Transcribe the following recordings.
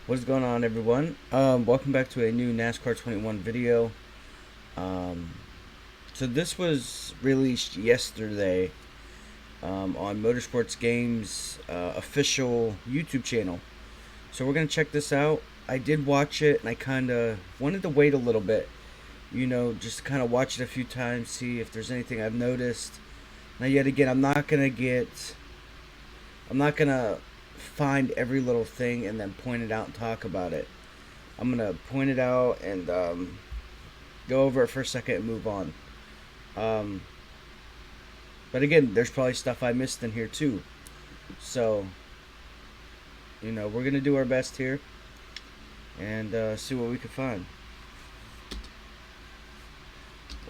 What's going on, everyone? Welcome back to a new NASCAR 21 video. Um, so this was released yesterday on Motorsports Games official YouTube channel. So we're gonna check this out. I did watch it, and I kind of wanted to wait a little bit, just kind of watch it a few times, see if there's anything I've noticed. Now, yet again, I'm not gonna find every little thing and then point it out and talk about it. I'm gonna point it out and go over it for a second and move on. Um, but again, there's probably stuff I missed in here too. So, we're gonna do our best here and see what we can find.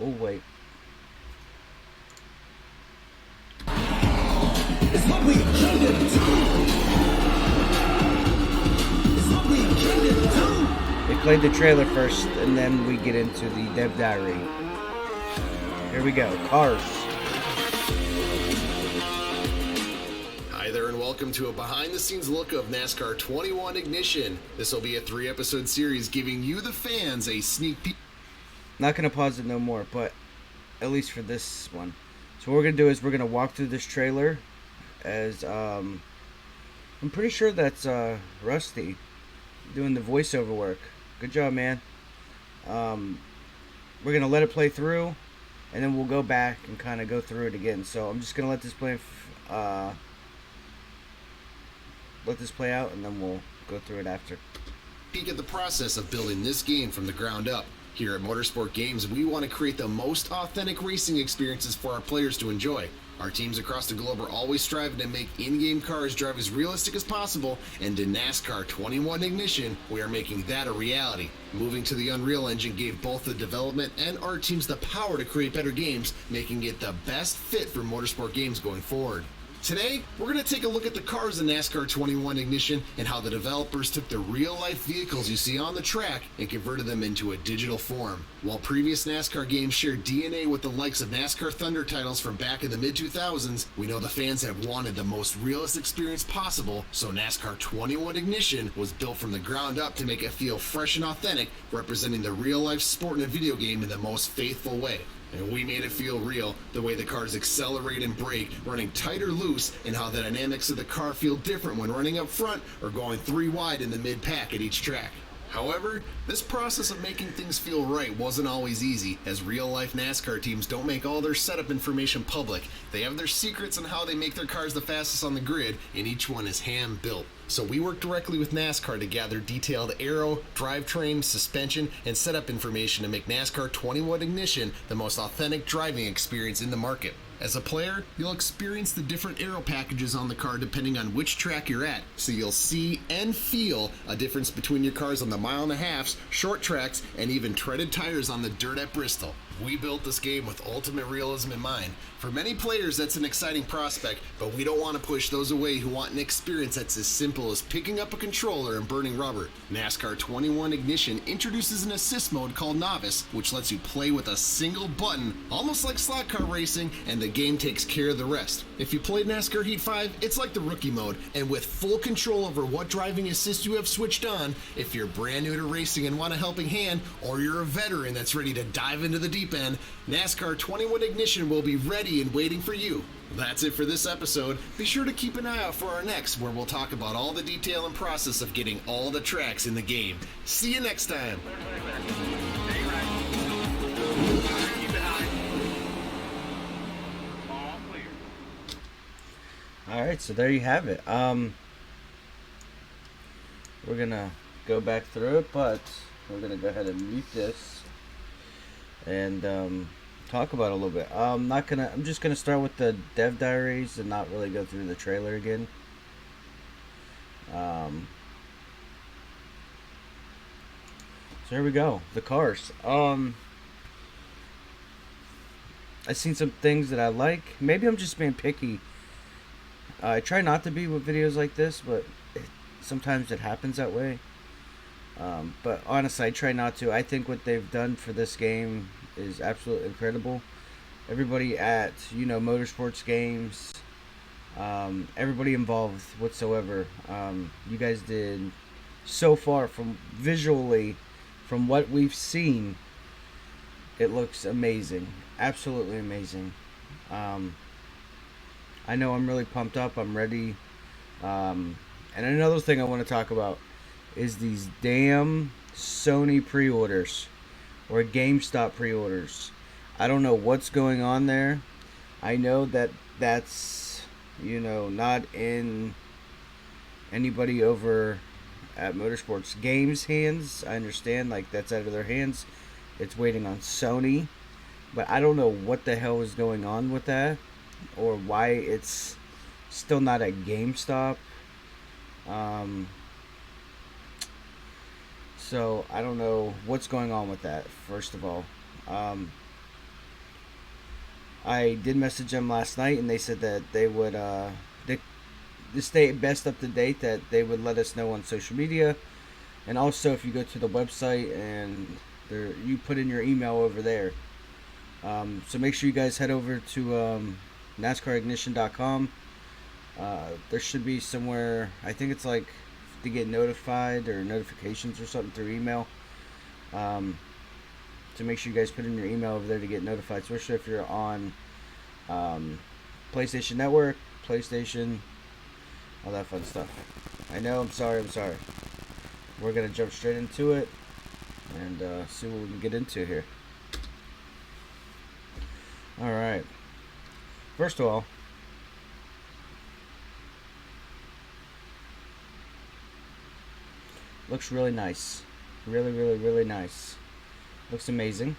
Oh wait. It's what we came to do. It's what we came to do. We played the trailer first, and then we get into the dev diary. Here we go. Cars. Hi there, and welcome to a behind-the-scenes look of NASCAR 21 Ignition. This will be a 3-episode series giving you, the fans, a sneak peek. Not gonna pause it no more, but at least for this one. So what we're gonna do is we're gonna walk through this trailer. As I'm pretty sure that's Rusty doing the voiceover work. Good job, man. We're gonna let it play through, and then we'll go back and kind of go through it again. So I'm just gonna let this play out, and then we'll go through it after. Peek at the process of building this game from the ground up. Here at Motorsport Games, we want to create the most authentic racing experiences for our players to enjoy. Our teams across the globe are always striving to make in-game cars drive as realistic as possible, and in NASCAR 21 Ignition, we are making that a reality. Moving to the Unreal Engine gave both the development and art teams the power to create better games, making it the best fit for Motorsport Games going forward. Today, we're going to take a look at the cars in NASCAR 21 Ignition and how the developers took the real-life vehicles you see on the track and converted them into a digital form. While previous NASCAR games shared DNA with the likes of NASCAR Thunder titles from back in the mid-2000s, we know the fans have wanted the most realistic experience possible, so NASCAR 21 Ignition was built from the ground up to make it feel fresh and authentic, representing the real-life sport in a video game in the most faithful way. And we made it feel real, the way the cars accelerate and brake, running tight or loose, and how the dynamics of the car feel different when running up front or going 3 wide in the mid-pack at each track. However, this process of making things feel right wasn't always easy, as real-life NASCAR teams don't make all their setup information public. They have their secrets on how they make their cars the fastest on the grid, and each one is hand-built. So we worked directly with NASCAR to gather detailed aero, drivetrain, suspension, and setup information to make NASCAR 21 Ignition the most authentic driving experience in the market. As a player, you'll experience the different aero packages on the car depending on which track you're at, so you'll see and feel a difference between your cars on the 1.5 miles, short tracks, and even treaded tires on the dirt at Bristol. We built this game with ultimate realism in mind. For many players, that's an exciting prospect, but we don't want to push those away who want an experience that's as simple as picking up a controller and burning rubber. NASCAR 21 Ignition introduces an assist mode called Novice, which lets you play with a single button, almost like slot car racing, and the game takes care of the rest. If you played NASCAR Heat 5, it's like the rookie mode, and with full control over what driving assist you have switched on. If you're brand new to racing and want a helping hand, or you're a veteran that's ready to dive into the deep end, NASCAR 21 Ignition will be ready and waiting for you. That's it for this episode. Be sure to keep an eye out for our next, where we'll talk about all the detail and process of getting all the tracks in the game. See you next time. Alright, so there you have it. We're gonna go back through it, but we're gonna go ahead and mute this and talk about it a little bit. I'm just gonna start with the dev diaries and not really go through the trailer again. So here we go, the cars. I've seen some things that I like. Maybe I'm just being picky. I try not to be with videos like this, but sometimes it happens that way. But honestly, I try not to. I think what they've done for this game is absolutely incredible. Everybody at Motorsports Games, everybody involved whatsoever, you guys did so far, from visually, from what we've seen, it looks amazing, absolutely amazing. Um, I know I'm really pumped up. I'm ready. And another thing I want to talk about is these damn Sony pre-orders or GameStop pre-orders. I don't know what's going on there. I know that that's, not in anybody over at Motorsports Games hands. I understand, like, that's out of their hands. It's waiting on Sony, but I don't know what the hell is going on with that, or why it's still not at GameStop. Um, so I don't know what's going on with that. First of all, um, I did message them last night, and they said that they would they stay best up to date, that they would let us know on social media, and also if you go to the website and you put in your email over there. So make sure you guys head over to NASCARignition.com. There should be somewhere, I think it's like to get notified or notifications or something through email. So make sure you guys put in your email over there to get notified, especially if you're on PlayStation Network, PlayStation, all that fun stuff. I know, I'm sorry. We're going to jump straight into it and see what we can get into here. Alright. First of all, looks really nice. Really, really, really nice. Looks amazing.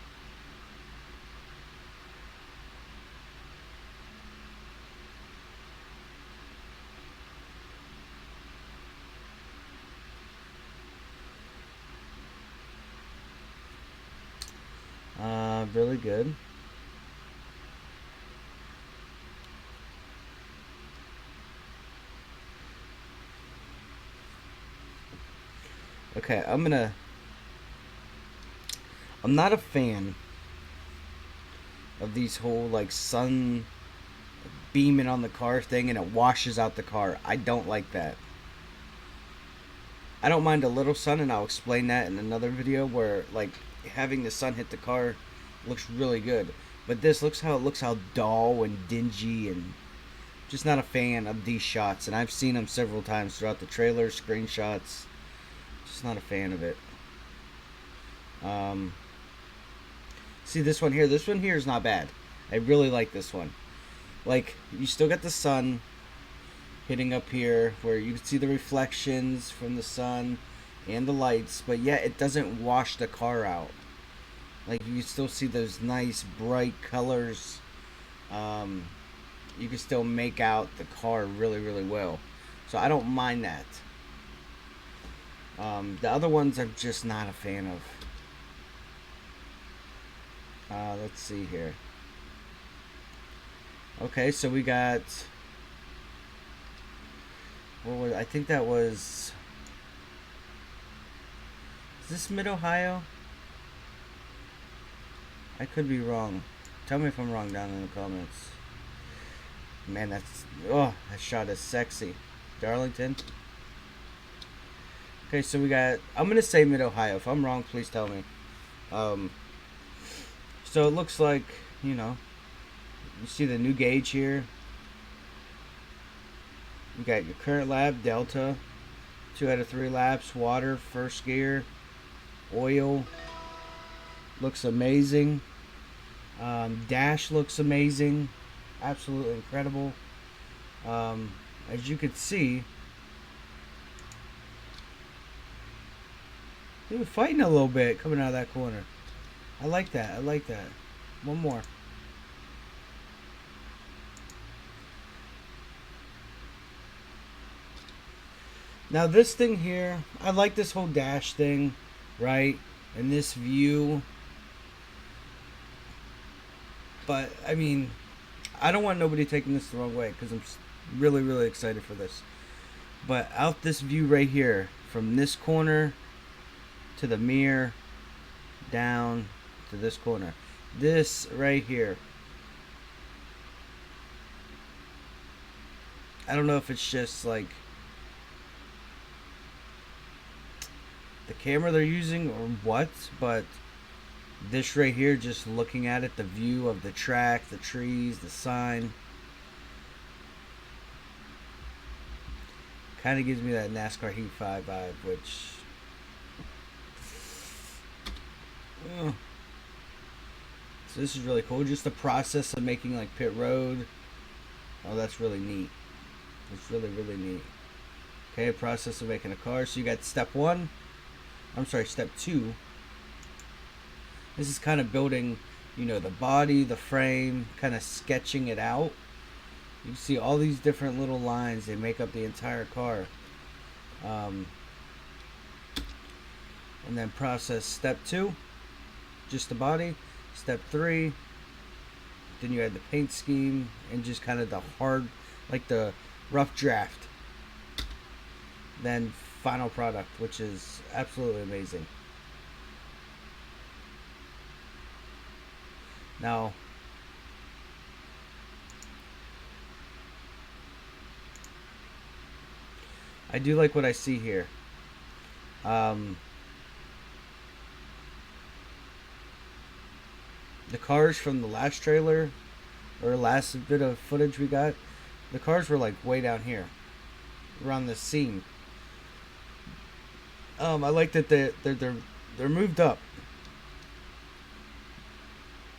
Really good. Okay, I'm not a fan of these whole like sun beaming on the car thing and it washes out the car. I don't like that. I don't mind a little sun, and I'll explain that in another video, where like having the sun hit the car looks really good. But this looks how dull and dingy, and just not a fan of these shots. And I've seen them several times throughout the trailer, screenshots. Just not a fan of it. See this one here. This one here is not bad. I really like this one. Like, you still got the sun hitting up here, where you can see the reflections from the sun and the lights, but yet it doesn't wash the car out. Like, you can still see those nice bright colors. You can still make out the car really, really well. So I don't mind that. The other ones I'm just not a fan of. Let's see here. Okay, so we got... I think that was... Is this Mid-Ohio? I could be wrong. Tell me if I'm wrong down in the comments. Man, that's... Oh, that shot is sexy. Darlington. Okay, so we got... I'm going to say Mid-Ohio. If I'm wrong, please tell me. So it looks like, you see the new gauge here. You got your current lap, Delta, 2 out of 3 laps, water, first gear, oil. Looks amazing. Dash looks amazing. Absolutely incredible. As you can see, they were fighting a little bit coming out of that corner. I like that. One more. Now this thing here, I like this whole dash thing, right? And this view. But, I mean, I don't want nobody taking this the wrong way, because I'm really, really excited for this. But out this view right here, from this corner to the mirror, down to this corner. This right here. I don't know if it's just like... the camera they're using or what, but this right here, just looking at it, the view of the track, the trees, the sign, kind of gives me that NASCAR Heat 5 vibe, which so this is really cool. Just the process of making like pit road. Oh, that's really neat. It's really, really neat. Okay, process of making a car. So you got step one. I'm sorry, step two. This is kind of building, you know, the body, the frame, kind of sketching it out. You see all these different little lines. They make up the entire car. And then process step two, just the body. Step three, then you add the paint scheme and just kind of the hard, like the rough draft. Then final product, which is absolutely amazing. Now, I do like what I see here. The cars from the last trailer, or last bit of footage we got, the cars were like way down here, around the seam. I like that they're moved up,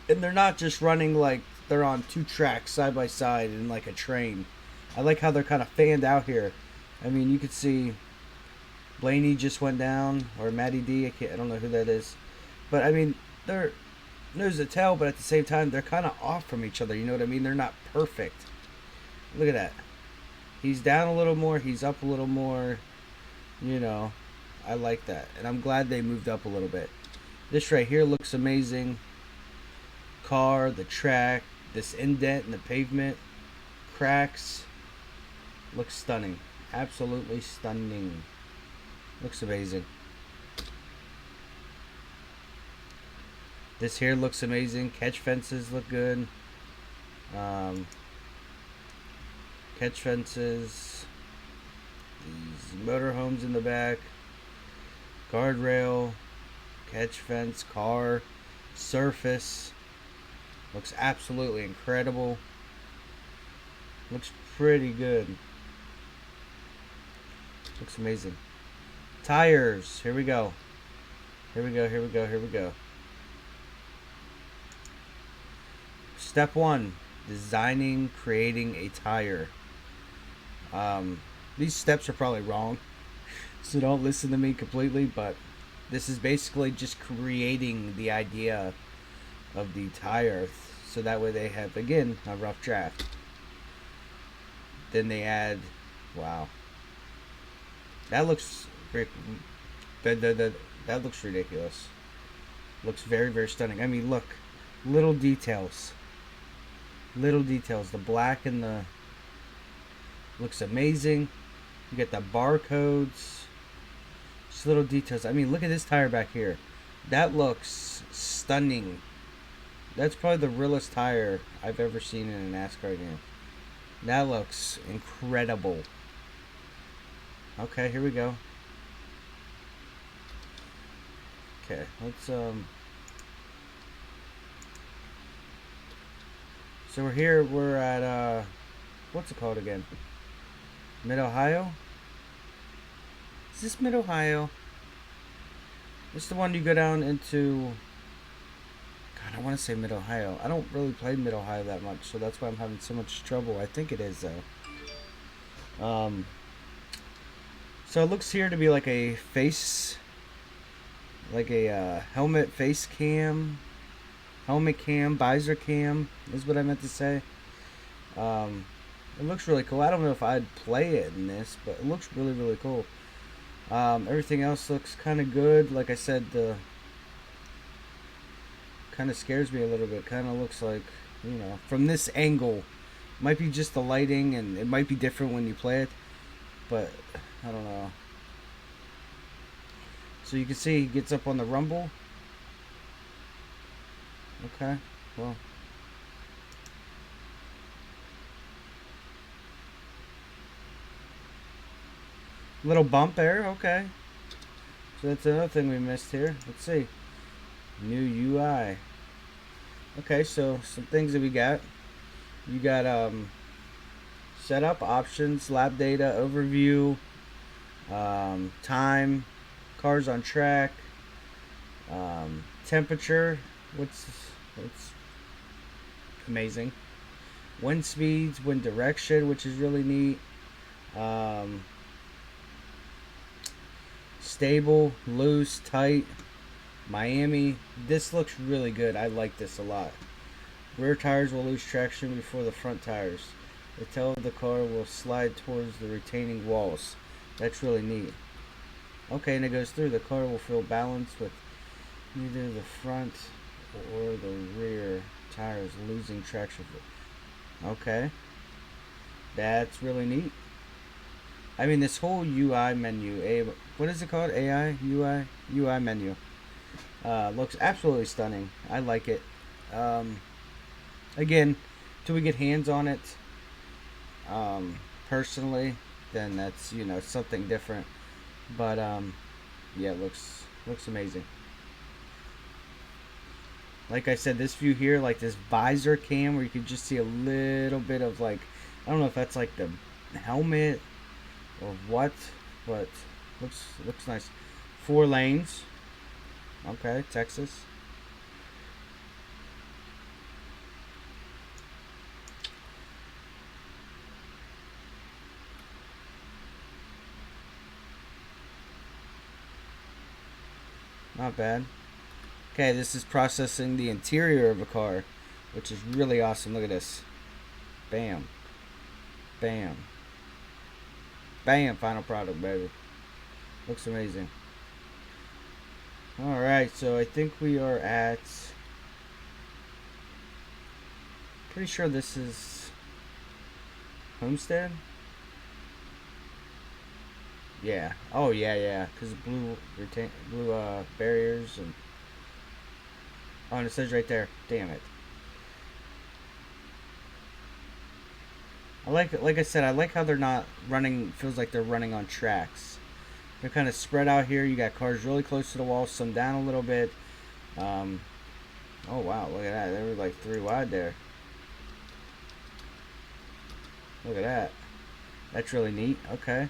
and they're not just running like they're on two tracks side by side in like a train. I like how they're kind of fanned out here. I mean, you could see Blaney just went down, or Matty D. I don't know who that is, but I mean they're nose to tail, but at the same time they're kind of off from each other. You know what I mean? They're not perfect. Look at that. He's down a little more. He's up a little more. You know, I like that, and I'm glad they moved up a little bit. This right here looks amazing. Car, the track, this indent in the pavement, cracks. Looks stunning. Absolutely stunning. Looks amazing. This here looks amazing. Catch fences look good. Catch fences. These motorhomes in the back. Guardrail. Catch fence. Car. Surface. Looks absolutely incredible. Looks pretty good. Looks amazing. Tires. Here we go. Here we go. Here we go. Here we go. Step one, designing, creating a tire. These steps are probably wrong, so don't listen to me completely, but this is basically just creating the idea of the tire, so that way they have, again, a rough draft. Then they add, wow, that looks that looks ridiculous. Looks very, very stunning. I mean, look, little details. Little details. The black and the looks amazing. You get the barcodes. Just little details. I mean, look at this tire back here. That looks stunning. That's probably the realest tire I've ever seen in a NASCAR game. That looks incredible. Okay, here we go. Okay, let's so we're here, we're at, what's it called again? Mid-Ohio? Is this Mid-Ohio? This is the one you go down into, God, I want to say Mid-Ohio. I don't really play Mid-Ohio that much, so that's why I'm having so much trouble. I think it is, though. So it looks here to be like a face, like a helmet face cam. Helmet cam, visor cam is what I meant to say. It looks really cool. I don't know if I'd play it in this, but it looks really, really cool. Everything else looks kind of good. Like I said, the kind of scares me a little bit. Kind of looks like, you know, from this angle, might be just the lighting, and it might be different when you play it, but I don't know. So you can see he gets up on the rumble. Okay, well. Little bump there, okay. So that's another thing we missed here. Let's see. New UI. Okay, so some things that we got. You got setup options, lap data, overview, time, cars on track, temperature. What's amazing. Wind speeds, wind direction, which is really neat. Um, Stable, loose, tight. Miami. This looks really good. I like this a lot. Rear tires will lose traction before the front tires. The tail of the car will slide towards the retaining walls. That's really neat. Okay, and it goes through. The car will feel balanced with neither the front or the rear tires losing traction. Okay. That's really neat. I mean, this whole UI menu, what is it called? AI? UI menu. Looks absolutely stunning. I like it. Again, till we get hands on it, personally, then that's, something different. But, yeah, it looks amazing. Like I said, this view here, like this visor cam where you can just see a little bit of, like, I don't know if that's like the helmet or what, but looks nice. 4 lanes. Okay, Texas. Not bad. Okay, this is processing the interior of a car, which is really awesome. Look at this. Bam. Bam. Bam. Final product, baby. Looks amazing. Alright, so I think we are at... Pretty sure this is... Homestead? Yeah. Oh, yeah. Because blue barriers and... Oh, and it says right there. Damn it. Like I said, I like how they're not running, feels like they're running on tracks. They're kind of spread out here. You got cars really close to the wall, some down a little bit. Oh, wow, look at that. They were like 3 wide there. Look at that. That's really neat. Okay.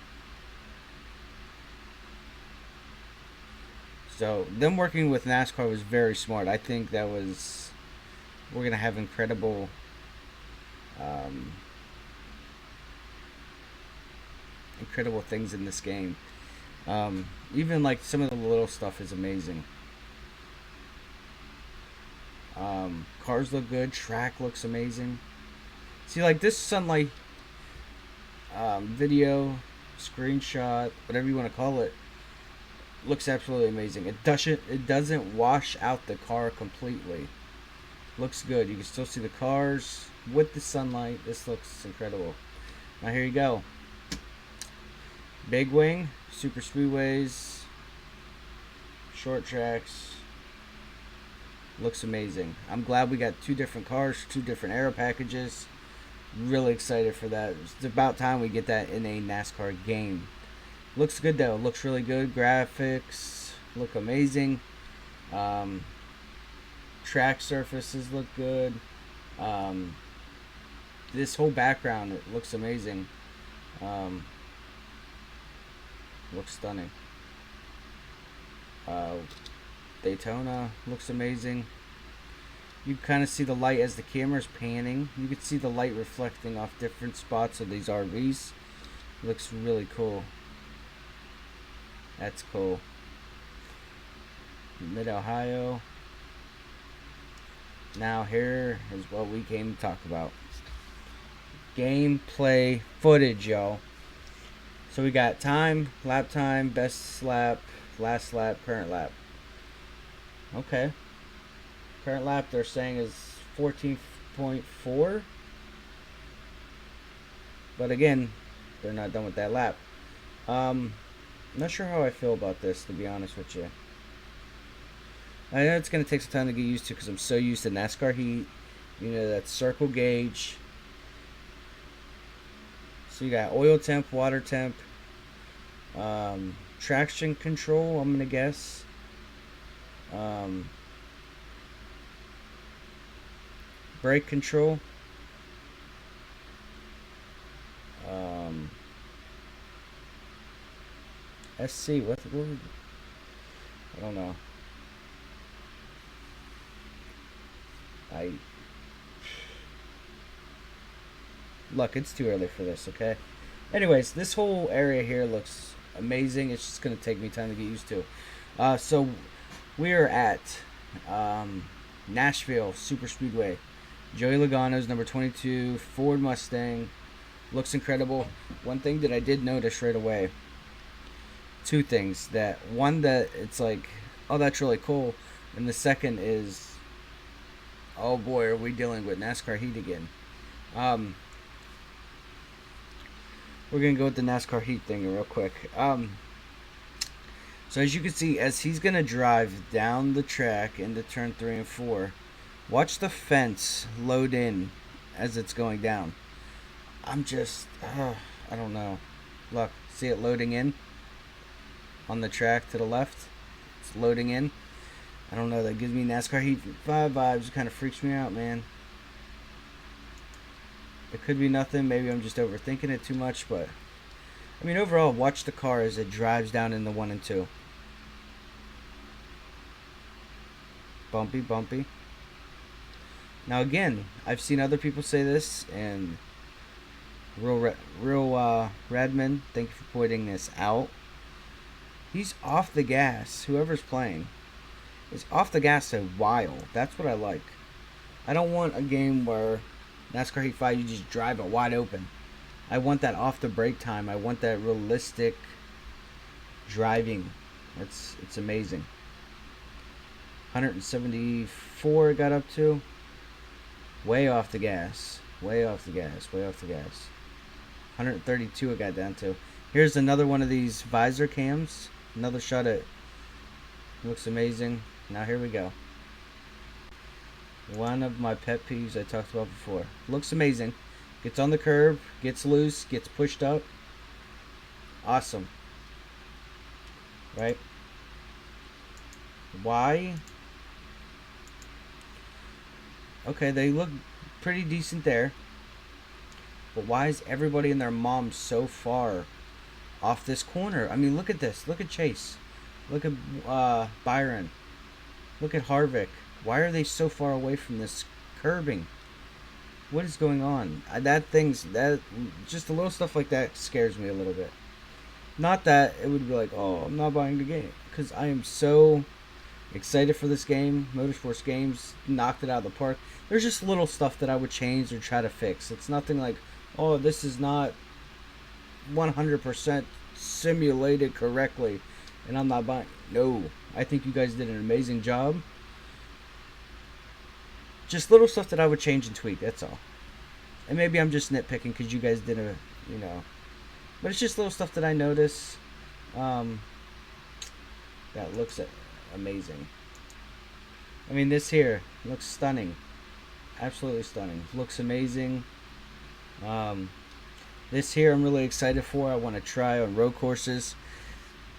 So, them working with NASCAR was very smart. I think that was... We're going to have incredible... incredible things in this game. Even like some of the little stuff is amazing. Cars look good. Track looks amazing. See, like this sunlight video, screenshot, whatever you want to call it, looks absolutely amazing. It doesn't wash out the car completely. Looks good. You can still see the cars with the sunlight. This looks incredible. Now here you go. Big wing, super speedways, short tracks. Looks amazing. I'm glad we got 2 different cars, 2 different aero packages. Really excited for that. It's about time we get that in a NASCAR game. Looks good though. Looks really good. Graphics look amazing. Track surfaces look good. This whole background, it looks amazing. Looks stunning. Daytona looks amazing. You kind of see the light as the camera's panning. You can see the light reflecting off different spots of these RVs. Looks really cool. That's cool. Mid-Ohio. Now here is what we came to talk about. Gameplay footage, y'all. So we got time, lap time, best lap, last lap, current lap. Okay. Current lap they're saying is 14.4. But again, they're not done with that lap. I'm not sure how I feel about this, to be honest with you. I know it's going to take some time to get used to because I'm so used to NASCAR heat. You know, that circle gauge. So you got oil temp, water temp. traction control, I'm gonna guess. Brake control. SC, what I don't know. Look, it's too early for this, okay? Anyways, this whole area here looks amazing. It's just going to take me time to get used to. So, we are at Nashville Super Speedway. Joey Logano's number 22 Ford Mustang. Looks incredible. One thing that I did notice right away. Two things. One, that it's like, oh, that's really cool. And the second is, oh boy, are we dealing with NASCAR heat again. We're going to go with the NASCAR heat thing real quick. So as you can see, as he's going to drive down the track into turn 3 and 4, watch the fence load in as it's going down. I'm just, I don't know. Look, see it loading in on the track to the left? It's loading in. I don't know, that gives me NASCAR Heat 5 vibes. It kind of freaks me out, man. It could be nothing. Maybe I'm just overthinking it too much, but I mean, overall, watch the car as it drives down into 1 and 2. Bumpy, bumpy. Now again, I've seen other people say this, and Radman, thank you for pointing this out. He's off the gas. Whoever's playing is off the gas a while. That's what I like. I don't want a game where NASCAR Heat 5 you just drive it wide open. I want that off the brake time. I want that realistic driving. It's amazing. 174 it got up to. Way off the gas. Way off the gas. Way off the gas. 132 it got down to. Here's another one of these visor cams. Another shot at. Looks amazing. Now here we go. One of my pet peeves I talked about before. Looks amazing. Gets on the curb, gets loose, gets pushed up. Awesome. Right? Why? Okay, they look pretty decent there. But why is everybody and their mom so far off this corner? I mean, look at this. Look at Chase. Look at Byron. Look at Harvick. Why are they so far away from this curbing? What is going on? Just a little stuff like that scares me a little bit. Not that it would be like, oh, I'm not buying the game, because I am so excited for this game. Motorsports Games knocked it out of the park. There's just little stuff that I would change or try to fix. It's nothing like, oh, this is not 100% simulated correctly, and I'm not buying. No, I think you guys did an amazing job. Just little stuff that I would change and tweak, that's all. And maybe I'm just nitpicking because you guys did but it's just little stuff that I notice that looks amazing. I mean, this here looks stunning. Absolutely stunning. Looks amazing. This here I'm really excited for. I want to try on road courses.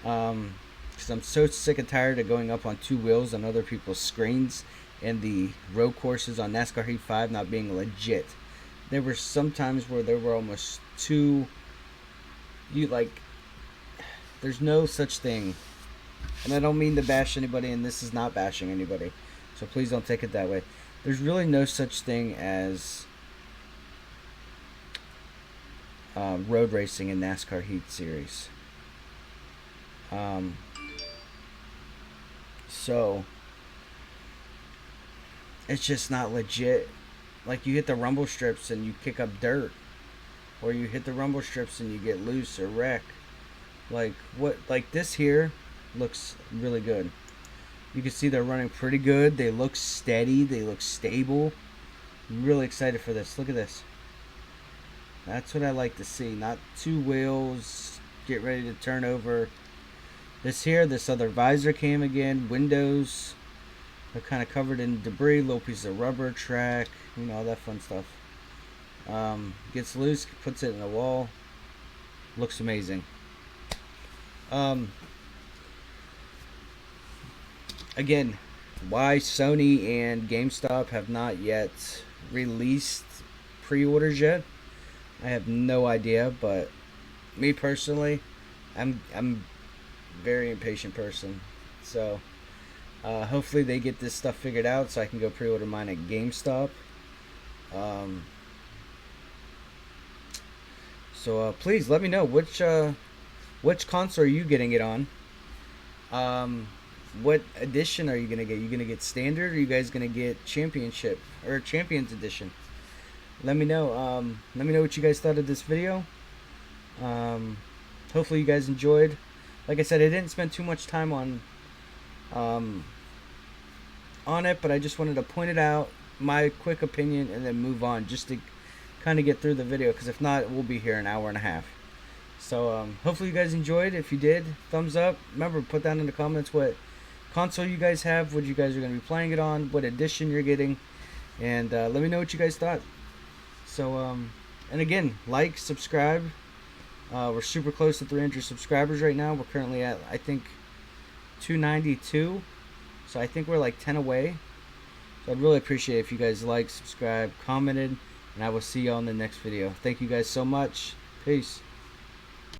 Because I'm so sick and tired of going up on 2 wheels on other people's screens, and the road courses on NASCAR Heat 5 not being legit. There were some times where there were almost 2. There's no such thing. And I don't mean to bash anybody, and this is not bashing anybody, so please don't take it that way. There's really no such thing as road racing in NASCAR Heat Series. So it's just not legit. Like, you hit the rumble strips and you kick up dirt, or you hit the rumble strips and you get loose or wreck. Like this here looks really good. You can see they're running pretty good. They look steady. They look stable. I'm really excited for this. Look at this. That's what I like to see. Not 2 wheels. Get ready to turn over. This other visor cam again. Windows. They're kind of covered in debris, little piece of rubber, track, all that fun stuff. Gets loose, puts it in the wall. Looks amazing. again, why Sony and GameStop have not yet released pre-orders yet, I have no idea. But me personally, I'm a very impatient person, so hopefully they get this stuff figured out so I can go pre-order mine at GameStop. Um, please let me know which console are you getting it on. What edition are you gonna get? You gonna get standard, or are you guys gonna get championship or champions edition? Let me know. Let me know what you guys thought of this video. Um, Hopefully you guys enjoyed. Like I said, I didn't spend too much time um, on it, but I just wanted to point it out, my quick opinion, and then move on, just to kind of get through the video. Because if not, we'll be here an hour and a half. So hopefully you guys enjoyed. If you did, thumbs up. Remember, put down in the comments what console you guys have, what you guys are going to be playing it on, what edition you're getting, and let me know what you guys thought. So and again, like, subscribe. We're super close to 300 subscribers right now. We're currently at, I think, 292, so I think we're like 10 away. So I'd really appreciate it if you guys like, subscribe, commented, and I will see you all in the next video. Thank you guys so much. Peace.